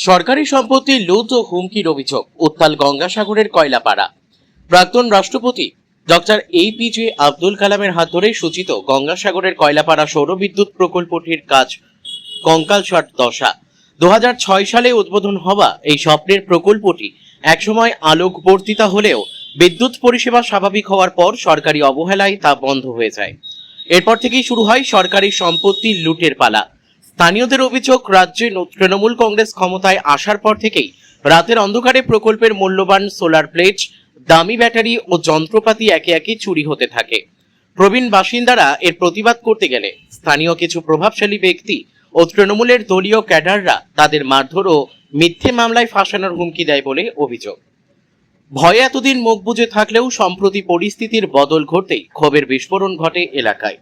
সরকারি সম্পত্তি লুট ও হুমকির অভিযোগ উত্তাল গঙ্গাসাগরের কয়লাপাড়া। প্রাক্তন রাষ্ট্রপতি ডক্টর এপিজে আব্দুল কালামের হাত ধরে সূচিত গঙ্গাসাগরের কয়লাপাড়া সৌরবিদ্যুৎ প্রকল্পটির কাজ কঙ্কালসার দশা। 2006 সালে উদ্বোধন হওয়া এই স্বপ্নের প্রকল্পটি একসময় আলোকবর্তিতা হলেও বিদ্যুৎ পরিষেবা স্বাভাবিক হওয়ার পর সরকারি অবহেলায় তা বন্ধ হয়ে যায়। এরপর থেকেই শুরু হয় সরকারি সম্পত্তি লুটের পালা। স্থানীয়দের অভিযোগ, রাজ্যে তৃণমূল কংগ্রেস ক্ষমতায় আসার পর থেকেই রাতের অন্ধকারে প্রকল্পের মূল্যবান সোলার প্লেট, দামি ব্যাটারি ও যন্ত্রপাতি একে একে চুরি হতে থাকে। প্রবীণ বাসিন্দারা এর প্রতিবাদ করতে গেলে স্থানীয় কিছু প্রভাবশালী ব্যক্তি ও তৃণমূলের দলীয় ক্যাডাররা তাদের মারধর ও মিথ্যে মামলায় ফাঁসানোর হুমকি দেয় বলে অভিযোগ। ভয়ে এতদিন মুখ বুজে থাকলেও সম্প্রতি পরিস্থিতির বদল ঘটতেই ক্ষোভের বিস্ফোরণ ঘটে এলাকায়।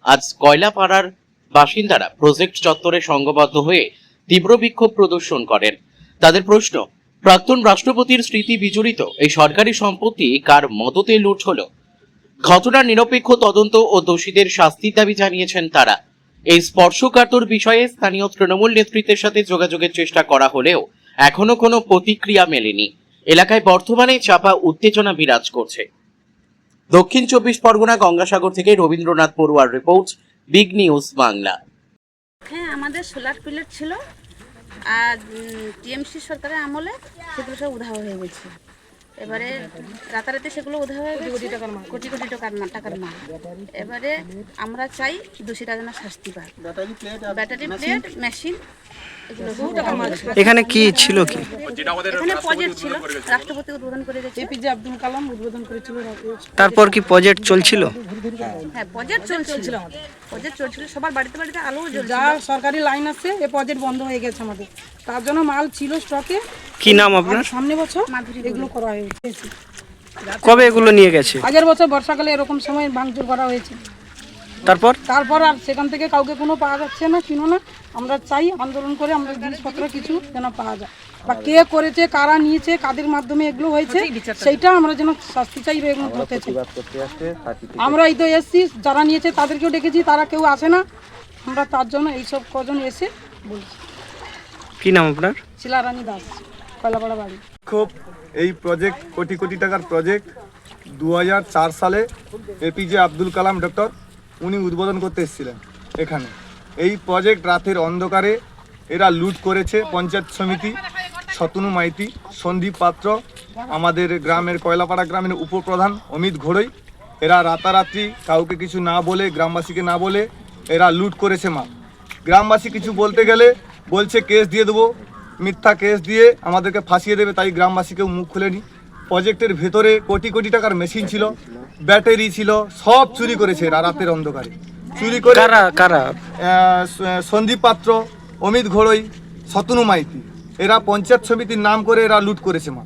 আজ কয়লাপাড়ার বাসিন্দারা প্রজেক্ট চত্বরে সংঘবদ্ধ হয়ে তীব্র বিক্ষোভ প্রদর্শন করেন। তাদের প্রশ্ন, প্রাক্তন রাষ্ট্রপতির স্মৃতি বিজড়িত এই সরকারি সম্পত্তি কার মদতে লুট হলো? ঘটনার নিরপেক্ষ তদন্ত ও দোষীদের শাস্তির দাবি জানিয়েছেন তারা। এই স্পর্শকাতর বিষয়ে স্থানীয় তৃণমূল নেতৃত্বের সাথে যোগাযোগের চেষ্টা করা হলেও এখনো কোনো প্রতিক্রিয়া মেলেনি। এলাকায় বর্তমানে চাপা উত্তেজনা বিরাজ করছে। দক্ষিণ 24 পরগনা গঙ্গাসাগর থেকে রবীন্দ্রনাথ পড়ুয়ার রিপোর্ট, বিগ নিউজ বাংলা। হ্যাঁ, আমাদের সোলার প্লেট ছিল, আর টিএমসি সরকারের আমলে সেগুলো সব উধাও হয়ে গেছে। এবারে রাতারাতি সেগুলো উধাও হয়ে গেছে, কোটি কোটি টাকার মাল। এবারে আমরা চাই দোষীরা যেন শাস্তি পায়। ব্যাটারি প্লেট, মেশিন, এখানে কি ছিল? কি এখানে প্রজেক্ট ছিল, রাষ্ট্রপতি উদ্বোধন করে গেছে। এপিজে আব্দুল কালাম উদ্বোধন করেছিল। তারপর কি প্রজেক্ট চলছিল? হ্যাঁ, প্রজেক্ট চলছিল, সবার বাড়িতে বাড়িতে আলো জ্বলছিল। যা সরকারি লাইন আছে এই প্রজেক্ট বন্ধ হয়ে গেছে আমাদের, তার জন্য মাল ছিল স্টকে। কি নাম আপনার? সামনে বছর এগুলো করা হয়েছে। কবে এগুলো নিয়ে গেছে? আগের বছর বর্ষাকালে এরকম সময় ভাঙচুর করা হয়েছে। তারপর আর সেখান থেকে কাউকে কোনো পাওয়া যাচ্ছে না, কিনো না। আমরা চাই আন্দোলন করে আমরা জিনিসপত্র কিছু যেন পাওয়া যায়, বা কে করেছে, কারা নিয়েছে, কাদের মাধ্যমে এগুলো হয়েছে, সেইটা আমরা যেন শাস্তি চাই। এগুলো করতে চাই আমরা। এই তো এসছি, যারা নিয়েছে তাদেরকেও ডেকেছি, তারা কেউ আসে না। আমরা তার জন্য এইসব কজন এসে বলছি। কি নাম আপনার? শিলারানী দাস, কয়লাপাড়া বাড়ি। খুব এই প্রজেক্ট কোটি কোটি টাকার প্রজেক্ট 2004 সালে এপিজে আব্দুল কালাম ডক্টর উনি উদ্বোধন করতে এসেছিলেন এখানে। এই প্রজেক্ট রাতের অন্ধকারে এরা লুট করেছে। পঞ্চায়েত সমিতি শতনু মাইতি, সন্দীপ পাত্র, আমাদের গ্রামের কয়লাপাড়া গ্রামের উপপ্রধান অমিত ঘোড়ই, এরা রাতারাত্রি কাউকে কিছু না বলে, গ্রামবাসীকে না বলে এরা লুট করেছে মাল। গ্রামবাসী কিছু বলতে গেলে বলছে কেস দিয়ে দেবো, মিথ্যা কেস দিয়ে আমাদেরকে ফাঁসিয়ে দেবে, তাই গ্রামবাসীকেও মুখ খুলেনি। প্রজেক্টের ভেতরে কোটি কোটি টাকার মেশিন ছিল, ব্যাটারি ছিল, সব চুরি করেছে এরা রাতের অন্ধকারে। চুরি করে কারা? সন্দীপ পাত্র, অমিত ঘোড়ই, শতনু মাইতি, এরা পঞ্চায়েত সমিতির নাম করে এরা লুট করেছে মা।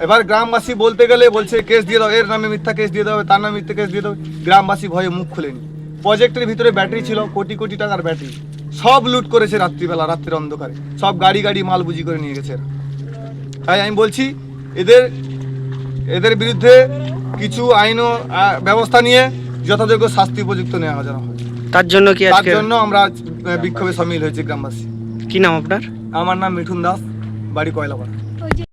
এবার গ্রামবাসী বলতে গেলে বলছে কেস দিয়ে দাও, এর নামে মিথ্যা কেস দিয়ে দেবে, তার নামে মিথ্যা কেস দিয়ে দেবে। গ্রামবাসী ভয়ে মুখ খুলেনি। প্রজেক্টের ভিতরে ব্যাটারি ছিল, কোটি কোটি টাকার ব্যাটারি, সব লুট করেছে রাত্রিবেলা, রাত্রের অন্ধকারে সব গাড়ি গাড়ি মাল বুঝি করে নিয়ে গেছে এরা। তাই আমি বলছি এদের বিরুদ্ধে কিছু আইন ব্যবস্থা নিয়ে যথাযোগ্য শাস্তি উপযুক্ত নেওয়া যেন হয়। তার জন্য আমরা বিক্ষোভে সামিল হয়েছি গ্রামবাসী। কি নাম আপনার? আমার নাম মিঠুন দাস, বাড়ি কয়লাপাড়া।